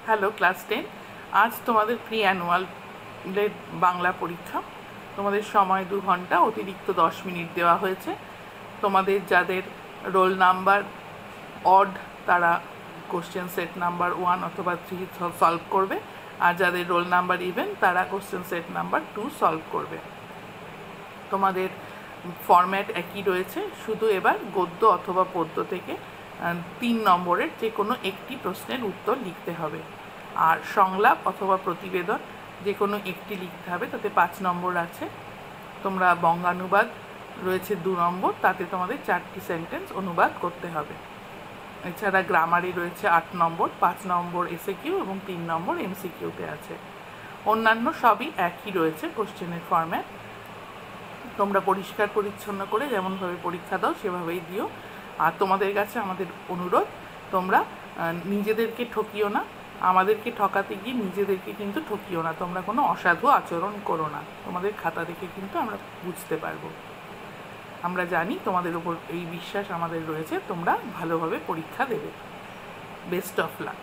Hello class 10। আজ তোমাদের pre অ্যানুয়ালের Bangla পরীক্ষা। তোমাদের সময় 2 ঘন্টা, অতিরিক্ত 10 মিনিট দেওয়া হয়েছে। তোমাদের যাদের রোল নাম্বার অড তারা কোশ্চেন সেট নাম্বার 1 অথবা 3 সলভ করবে, আর যাদের রোল নাম্বার ইভেন তারা কোশ্চেন সেট নাম্বার 2 সলভ করবে। তোমাদের ফরম্যাট একই রয়েছে, শুধু এবার গদ্য অথবা পদ্য থেকে 3 নম্বরের যে কোনো একটি প্রশ্নের উত্তর লিখতে হবে, আর সংলাপ অথবা প্রতিবেদন যে কোনো একটি লিখতে হবে, তাতে 5 নম্বর আছে। তোমরা বঙ্গানুবাদ রয়েছে 2 নম্বর, তাতে তোমাদের 4টি সেন্টেন্স অনুবাদ করতে হবে। এছাড়া গ্রামারি রয়েছে 8 নম্বর, 5 নম্বর এসএকিউ এবং 3 নম্বর এমসিকিউতে আছে। অন্যান্য সবই একই রয়েছে কোশ্চেনের ফরম্যাট। তোমরা পরিষ্কার পরিচ্ছন্ন করে যেমনভাবে পরীক্ষা দাও সেভাবেই দিও। আর তোমাদের কাছে আমাদের অনুরোধ, তোমরা নিজেদেরকে ঠকিও না, আমাদেরকে ঠকাতে গিয়ে নিজেদেরকে কিন্তু ঠকিও না। তোমরা কোনো অসাধু আচরণ করো না, তোমাদের খাতা দেখে কিন্তু আমরা বুঝতে পারবো। আমরা জানি তোমাদের ওপর এই বিশ্বাস আমাদের রয়েছে, তোমরা ভালোভাবে পরীক্ষা দেবে। Best of luck.